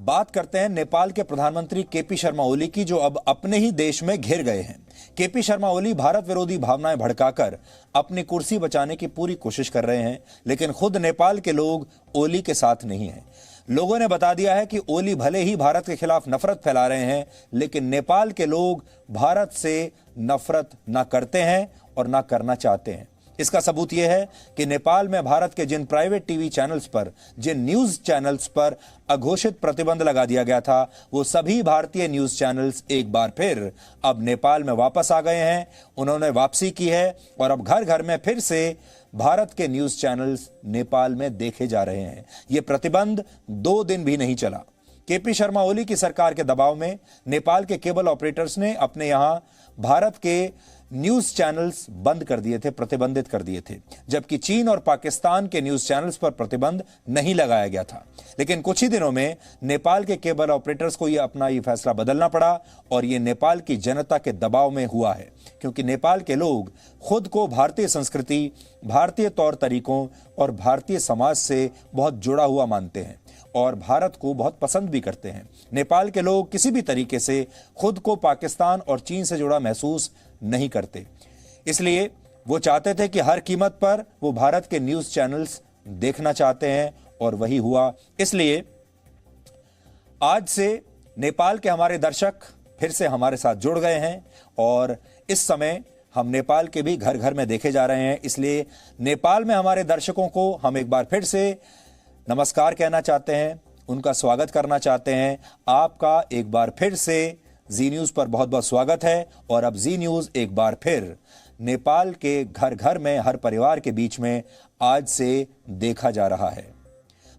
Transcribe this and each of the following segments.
बात करते हैं नेपाल के प्रधानमंत्री केपी शर्मा ओली की, जो अब अपने ही देश में घिर गए हैं। केपी शर्मा ओली भारत विरोधी भावनाएं भड़काकर अपनी कुर्सी बचाने की पूरी कोशिश कर रहे हैं, लेकिन खुद नेपाल के लोग ओली के साथ नहीं हैं। लोगों ने बता दिया है कि ओली भले ही भारत के खिलाफ नफरत फैला रहे हैं, लेकिन नेपाल के लोग भारत से नफरत ना करते हैं और ना करना चाहते हैं। इसका सबूत यह है कि नेपाल में भारत के जिन प्राइवेट टीवी चैनल्स पर, जिन न्यूज चैनल्स पर अघोषित प्रतिबंध लगा दिया गया था, वो सभी भारतीय न्यूज चैनल्स एक बार फिर अब नेपाल में वापस आ गए हैं। उन्होंने वापसी की है और अब घर घर में फिर से भारत के न्यूज चैनल्स नेपाल में देखे जा रहे हैं। ये प्रतिबंध 2 दिन भी नहीं चला। केपी शर्मा ओली की सरकार के दबाव में नेपाल के केबल ऑपरेटर्स ने अपने यहां भारत के न्यूज चैनल्स बंद कर दिए थे, प्रतिबंधित कर दिए थे, जबकि चीन और पाकिस्तान के न्यूज चैनल्स पर प्रतिबंध नहीं लगाया गया था। लेकिन कुछ ही दिनों में नेपाल के केबल ऑपरेटर्स को अपना ये फैसला बदलना पड़ा और ये नेपाल की जनता के दबाव में हुआ है, क्योंकि नेपाल के लोग खुद को भारतीय संस्कृति, भारतीय तौर तरीकों और भारतीय समाज से बहुत जुड़ा हुआ मानते हैं और भारत को बहुत पसंद भी करते हैं। नेपाल के लोग किसी भी तरीके से खुद को पाकिस्तान और चीन से जुड़ा महसूस नहीं करते, इसलिए वो चाहते थे कि हर कीमत पर वो भारत के न्यूज चैनल्स देखना चाहते हैं और वही हुआ। इसलिए आज से नेपाल के हमारे दर्शक फिर से हमारे साथ जुड़ गए हैं और इस समय हम नेपाल के भी घर घर में देखे जा रहे हैं। इसलिए नेपाल में हमारे दर्शकों को हम एक बार फिर से नमस्कार कहना चाहते हैं, उनका स्वागत करना चाहते हैं। आपका एक बार फिर से जी न्यूज पर बहुत बहुत स्वागत है और अब जी न्यूज एक बार फिर नेपाल के घर घर में, हर परिवार के बीच में आज से देखा जा रहा है।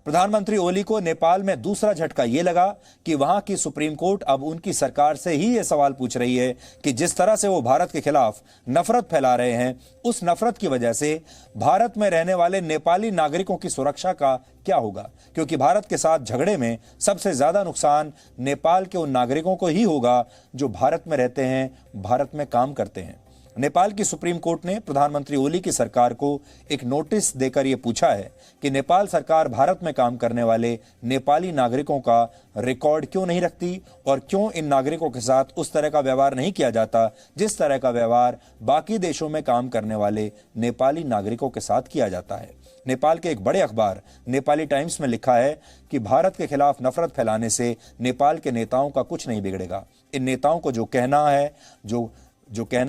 प्रधानमंत्री ओली को नेपाल में दूसरा झटका यह लगा कि वहां की सुप्रीम कोर्ट अब उनकी सरकार से ही यह सवाल पूछ रही है कि जिस तरह से वो भारत के खिलाफ नफरत फैला रहे हैं, उस नफरत की वजह से भारत में रहने वाले नेपाली नागरिकों की सुरक्षा का क्या होगा, क्योंकि भारत के साथ झगड़े में सबसे ज्यादा नुकसान नेपाल के उन नागरिकों को ही होगा जो भारत में रहते हैं, भारत में काम करते हैं। नेपाल की सुप्रीम कोर्ट ने प्रधानमंत्री ओली की सरकार को एक नोटिस देकर यह पूछा है कि नेपाल सरकार भारत में काम करने वाले नेपाली नागरिकों का रिकॉर्ड क्यों नहीं रखती और क्यों इन नागरिकों के साथ उस तरह का व्यवहार नहीं किया जाता जिस तरह का व्यवहार बाकी देशों में काम करने वाले नेपाली नागरिकों के साथ किया जाता है। नेपाल के एक बड़े अखबार नेपाली टाइम्स में लिखा है कि भारत के खिलाफ नफरत फैलाने से नेपाल के नेताओं का कुछ नहीं बिगड़ेगा। इन नेताओं को जो कहना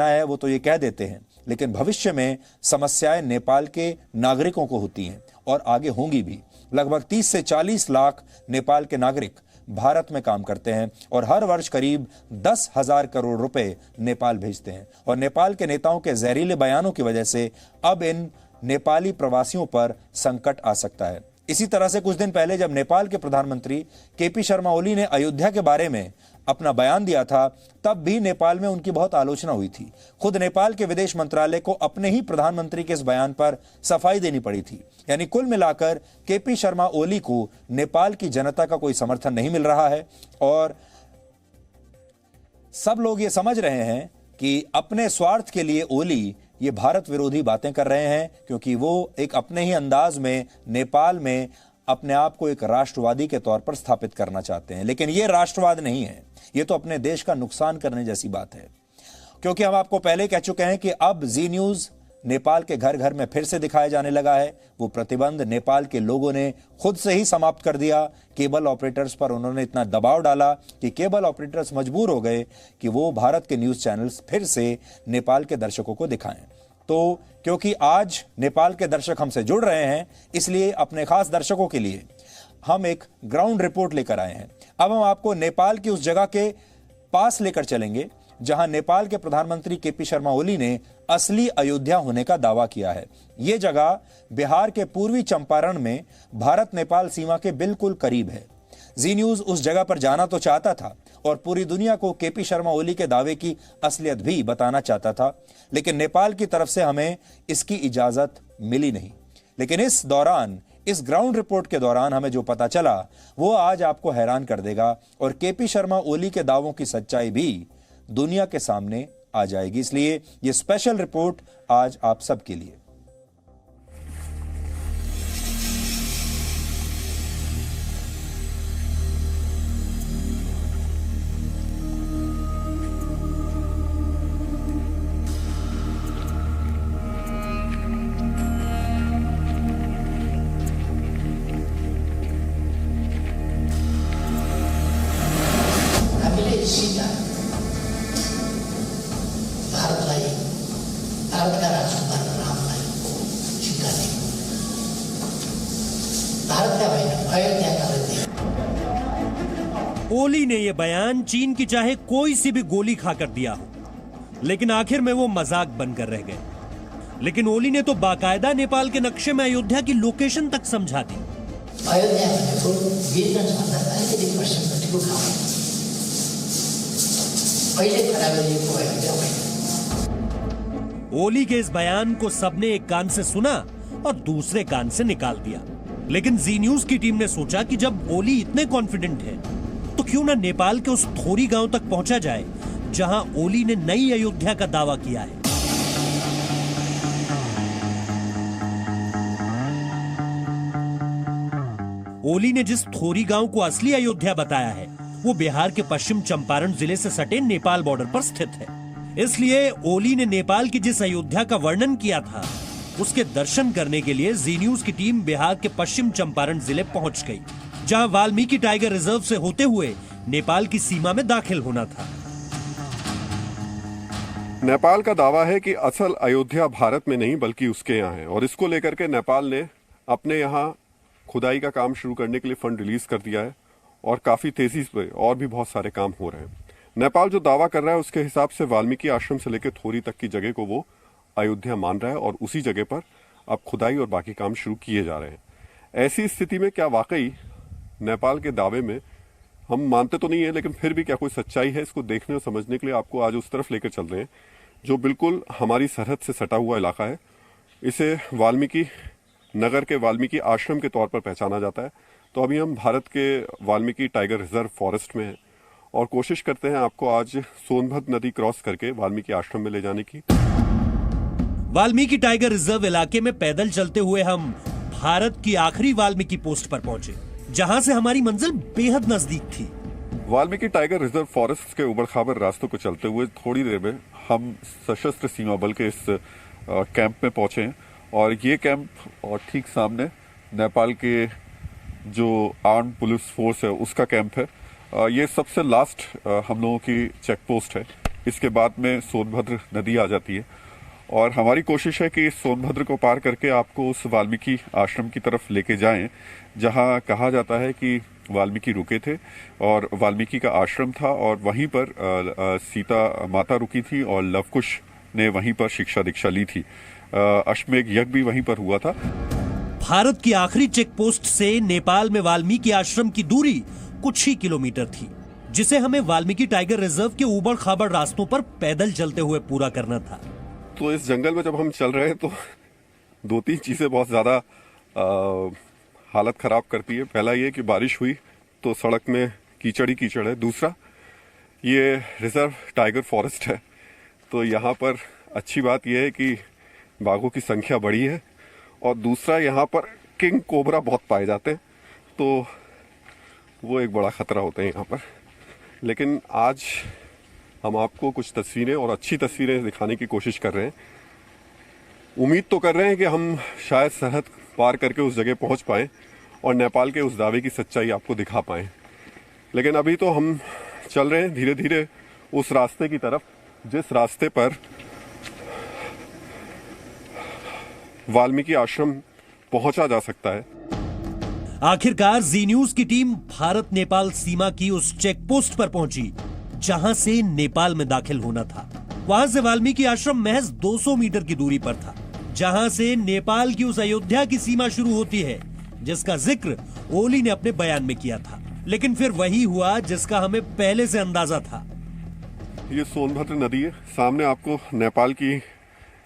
है वो तो ये कह देते हैं, लेकिन भविष्य में समस्याएं नेपाल के नागरिकों को होती हैं और आगे होंगी भी। लगभग 30 से 40 लाख नेपाल के नागरिक भारत में काम करते हैं और हर वर्ष करीब 10,000 करोड़ रुपए नेपाल भेजते हैं और नेपाल के नेताओं के जहरीले बयानों की वजह से अब इन नेपाली प्रवासियों पर संकट आ सकता है। इसी तरह से कुछ दिन पहले जब नेपाल के प्रधानमंत्री केपी शर्मा ओली ने अयोध्या के बारे में अपना बयान दिया था, तब भी नेपाल में उनकी बहुत आलोचना हुई थी। खुद नेपाल के विदेश मंत्रालय को अपने ही प्रधानमंत्री के इस बयान पर सफाई देनी पड़ी थी। यानी कुल मिलाकर केपी शर्मा ओली को नेपाल की जनता का कोई समर्थन नहीं मिल रहा है और सब लोग ये समझ रहे हैं कि अपने स्वार्थ के लिए ओली ये भारत विरोधी बातें कर रहे हैं, क्योंकि वो एक अपने ही अंदाज में नेपाल में अपने आप को एक राष्ट्रवादी के तौर पर स्थापित करना चाहते हैं। लेकिन ये राष्ट्रवाद नहीं है, ये तो अपने देश का नुकसान करने जैसी बात है। क्योंकि हम आपको पहले कह चुके हैं कि अब जी न्यूज नेपाल के घर घर में फिर से दिखाया जाने लगा है। वो प्रतिबंध नेपाल के लोगों ने खुद से ही समाप्त कर दिया। केबल ऑपरेटर्स पर उन्होंने इतना दबाव डाला कि केबल ऑपरेटर्स मजबूर हो गए कि वो भारत के न्यूज चैनल्स फिर से नेपाल के दर्शकों को दिखाएं। तो क्योंकि आज नेपाल के दर्शक हमसे जुड़ रहे हैं, इसलिए अपने खास दर्शकों के लिए हम एक ग्राउंड रिपोर्ट लेकर आए हैं। अब हम आपको नेपाल की उस जगह के पास लेकर चलेंगे जहां नेपाल के प्रधानमंत्री केपी शर्मा ओली ने असली अयोध्या होने का दावा किया है। यह जगह बिहार के पूर्वी चंपारण में भारत नेपाल सीमा के बिल्कुल करीब है। जी न्यूज उस जगह पर जाना तो चाहता था और पूरी दुनिया को केपी शर्मा ओली के दावे की असलियत भी बताना चाहता था, लेकिन नेपाल की तरफ से हमें इसकी इजाजत मिली नहीं। लेकिन इस ग्राउंड रिपोर्ट के दौरान हमें जो पता चला वो आज आपको हैरान कर देगा और केपी शर्मा ओली के दावों की सच्चाई भी दुनिया के सामने आ जाएगी। इसलिए ये स्पेशल रिपोर्ट आज आप सबके लिए। ओली ने यह बयान चीन की चाहे कोई सी भी गोली खाकर दिया हो, लेकिन आखिर में वो मजाक बनकर रह गए। लेकिन ओली ने तो बाकायदा नेपाल के नक्शे में अयोध्या की लोकेशन तक समझा दी। अयोध्या भनेको वीरगञ्जभन्दा अलिकति पश्चिमपट्टिको गाउँ हो। पहिले खडा गरिएको अयोध्या होइन। ओली के इस बयान को सबने एक कान से सुना और दूसरे कान से निकाल दिया। लेकिन जी न्यूज की टीम ने सोचा कि जब ओली इतने कॉन्फिडेंट है तो क्यों ना नेपाल के उस थोरी गांव तक पहुंचा जाए जहां ओली ने नई अयोध्या का दावा किया है। ओली ने जिस थोरी गांव को असली अयोध्या बताया है वो बिहार के पश्चिम चंपारण जिले से सटे नेपाल बॉर्डर पर स्थित है। इसलिए ओली ने नेपाल की जिस अयोध्या का वर्णन किया था उसके दर्शन करने के लिए जी न्यूज की टीम बिहार के पश्चिम चंपारण जिले पहुंच गई, जहां वाल्मीकि टाइगर रिजर्व से होते हुए नेपाल की सीमा में दाखिल होना था। नेपाल का दावा है कि असल अयोध्या भारत में नहीं बल्कि उसके यहाँ है, और इसको लेकर के नेपाल ने अपने यहाँ खुदाई का काम शुरू करने के लिए फंड रिलीज कर दिया है और काफी तेजी से और भी बहुत सारे काम हो रहे हैं। नेपाल जो दावा कर रहा है उसके हिसाब से वाल्मीकि आश्रम से लेकर थोरी तक की जगह को वो अयोध्या मान रहा है और उसी जगह पर अब खुदाई और बाकी काम शुरू किए जा रहे हैं। ऐसी स्थिति में क्या वाकई नेपाल के दावे में, हम मानते तो नहीं है लेकिन फिर भी क्या कोई सच्चाई है, इसको देखने और समझने के लिए आपको आज उस तरफ लेकर चल रहे हैं जो बिल्कुल हमारी सरहद से सटा हुआ इलाका है। इसे वाल्मीकि नगर के वाल्मीकि आश्रम के तौर पर पहचाना जाता है। तो अभी हम भारत के वाल्मीकि टाइगर रिजर्व फॉरेस्ट में हैं और कोशिश करते हैं आपको आज सोनभद्र नदी क्रॉस करके वाल्मीकि आश्रम में ले जाने की। वाल्मीकि टाइगर रिजर्व इलाके में पैदल चलते हुए हम भारत की आखिरी वाल्मीकि पोस्ट पर पहुंचे, जहां से हमारी मंजिल बेहद नजदीक थी। वाल्मीकि टाइगर रिजर्व फॉरेस्ट के उबड़ खाबड़ रास्तों को चलते हुए थोड़ी देर में हम सशस्त्र सीमा बल के इस कैंप में पहुंचे हैं और ये कैंप और ठीक सामने नेपाल के जो आर्म पुलिस फोर्स है उसका कैंप है। ये सबसे लास्ट हम लोगों की चेक पोस्ट है। इसके बाद में सोनभद्र नदी आ जाती है और हमारी कोशिश है कि सोनभद्र को पार करके आपको उस वाल्मीकि आश्रम की तरफ लेके जाएं, जहां कहा जाता है कि वाल्मीकि रुके थे और वाल्मीकि का आश्रम था और वहीं पर सीता माता रुकी थी और लवकुश ने वहीं पर शिक्षा दीक्षा ली थी। अश्वमेध यज्ञ भी वहीं पर हुआ था। भारत की आखिरी चेक पोस्ट से नेपाल में वाल्मीकि आश्रम की दूरी कुछ ही किलोमीटर थी, जिसे हमें वाल्मीकि टाइगर रिजर्व के ऊबड़ खाबड़ रास्तों पर पैदल चलते हुए पूरा करना था। तो इस जंगल में जब हम चल रहे हैं तो दो तीन चीजें बहुत ज्यादा हालत खराब करती है। पहला ये कि बारिश हुई तो सड़क में कीचड़ ही कीचड़ है। दूसरा, ये रिजर्व टाइगर फॉरेस्ट है तो यहाँ पर अच्छी बात यह है कि बाघों की संख्या बढ़ी है और दूसरा यहाँ पर किंग कोबरा बहुत पाए जाते हैं तो वो एक बड़ा खतरा होता है यहाँ पर। लेकिन आज हम आपको कुछ तस्वीरें और अच्छी तस्वीरें दिखाने की कोशिश कर रहे हैं। उम्मीद तो कर रहे हैं कि हम शायद सरहद पार करके उस जगह पहुंच पाएं और नेपाल के उस दावे की सच्चाई आपको दिखा पाएं। लेकिन अभी तो हम चल रहे हैं धीरे धीरे उस रास्ते की तरफ जिस रास्ते पर वाल्मीकि आश्रम पहुंचा जा सकता है। आखिरकार जी न्यूज की टीम भारत नेपाल सीमा की उस चेक पोस्ट पर पहुंची जहां से नेपाल में दाखिल होना था। वहां से वाल्मीकि आश्रम महज 200 मीटर की दूरी पर था, जहां से नेपाल की उस अयोध्या की सीमा शुरू होती है जिसका जिक्र ओली ने अपने बयान में किया था। लेकिन फिर वही हुआ जिसका हमें पहले से अंदाजा था। ये सोनभद्र नदी है, सामने आपको नेपाल की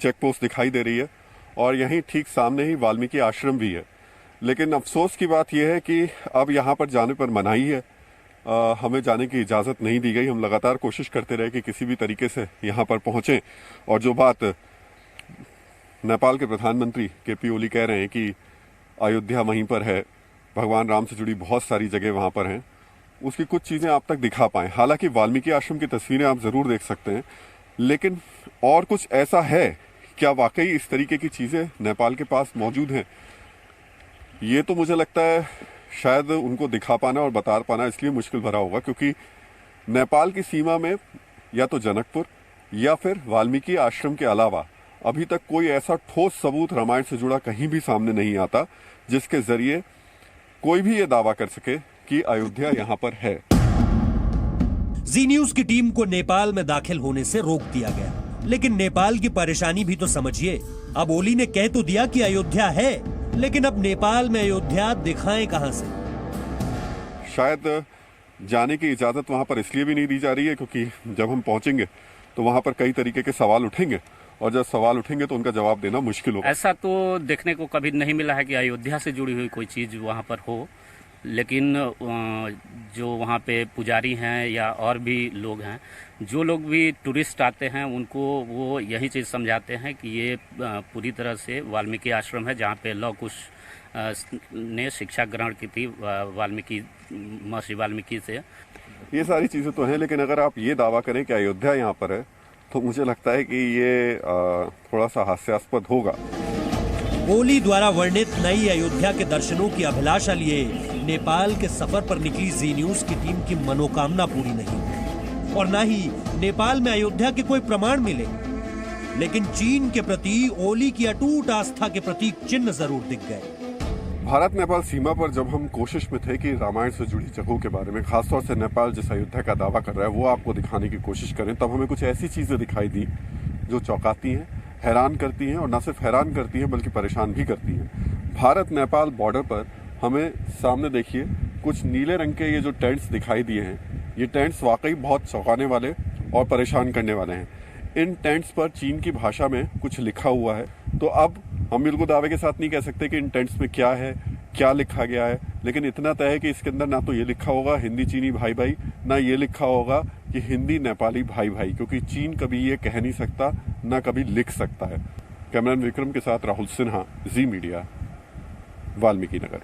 चेक पोस्ट दिखाई दे रही है और यहीं ठीक सामने ही वाल्मीकि आश्रम भी है। लेकिन अफसोस की बात यह है कि अब यहाँ पर जाने पर मनाही है, हमें जाने की इजाज़त नहीं दी गई। हम लगातार कोशिश करते रहे कि किसी भी तरीके से यहाँ पर पहुँचें और जो बात नेपाल के प्रधानमंत्री केपी ओली कह रहे हैं कि अयोध्या वहीं पर है, भगवान राम से जुड़ी बहुत सारी जगह वहाँ पर हैं, उसकी कुछ चीज़ें आप तक दिखा पाएँ। हालांकि वाल्मीकि आश्रम की तस्वीरें आप ज़रूर देख सकते हैं, लेकिन और कुछ ऐसा है क्या वाकई इस तरीके की चीज़ें नेपाल के पास मौजूद हैं? ये तो मुझे लगता है शायद उनको दिखा पाना और बता पाना इसलिए मुश्किल भरा होगा क्योंकि नेपाल की सीमा में या तो जनकपुर या फिर वाल्मीकि आश्रम के अलावा अभी तक कोई ऐसा ठोस सबूत रामायण से जुड़ा कहीं भी सामने नहीं आता जिसके जरिए कोई भी ये दावा कर सके कि अयोध्या यहाँ पर है। जी न्यूज की टीम को नेपाल में दाखिल होने से रोक दिया गया, लेकिन नेपाल की परेशानी भी तो समझिए। अब ओली ने कह तो दिया कि अयोध्या है, लेकिन अब नेपाल में अयोध्या दिखाएं कहां से? शायद जाने की इजाजत वहां पर इसलिए भी नहीं दी जा रही है क्योंकि जब हम पहुंचेंगे तो वहां पर कई तरीके के सवाल उठेंगे और जब सवाल उठेंगे तो उनका जवाब देना मुश्किल होगा। ऐसा तो देखने को कभी नहीं मिला है कि अयोध्या से जुड़ी हुई कोई चीज़ वहाँ पर हो, लेकिन जो वहाँ पे पुजारी हैं या और भी लोग हैं, जो लोग भी टूरिस्ट आते हैं उनको वो यही चीज़ समझाते हैं कि ये पूरी तरह से वाल्मीकि आश्रम है जहाँ पे लौह कुश ने शिक्षा ग्रहण की थी वाल्मीकि, महर्षि वाल्मीकि से। ये सारी चीजें तो हैं, लेकिन अगर आप ये दावा करें कि अयोध्या यहाँ पर है तो मुझे लगता है कि ये थोड़ा सा हास्यास्पद होगा। ओली द्वारा वर्णित नई अयोध्या के दर्शनों की अभिलाषा लिए नेपाल के सफर पर निकली जी न्यूज की टीम की मनोकामना पूरी नहीं और न ही नेपाल में अयोध्या के कोई प्रमाण मिले, लेकिन चीन के प्रति ओली की अटूट आस्था के प्रतीक चिन्ह जरूर दिख गए। भारत नेपाल सीमा पर जब हम कोशिश में थे कि रामायण से जुड़ी जगहों के बारे में, खासतौर से नेपाल जिस अयोध्या का दावा कर रहा है वो आपको दिखाने की कोशिश करें, तब हमें कुछ ऐसी चीजें दिखाई दी जो चौंकाती हैं, हैरान करती हैं और न सिर्फ हैरान करती हैं बल्कि परेशान भी करती हैं। भारत नेपाल बॉर्डर पर हमें सामने देखिए कुछ नीले रंग के ये जो टेंट्स दिखाई दिए हैं, ये टेंट्स वाकई बहुत चौंकाने वाले और परेशान करने वाले हैं। इन टेंट्स पर चीन की भाषा में कुछ लिखा हुआ है, तो अब हम बिल्कुल दावे के साथ नहीं कह सकते कि इन टेंट्स में क्या है, क्या लिखा गया है, लेकिन इतना तय है कि इसके अंदर ना तो ये लिखा होगा हिंदी चीनी भाई भाई, ना ये लिखा होगा कि हिंदी नेपाली भाई भाई, क्योंकि चीन कभी ये कह नहीं सकता, ना कभी लिख सकता है। कैमरामैन विक्रम के साथ राहुल सिन्हा, जी मीडिया, वाल्मीकि नगर।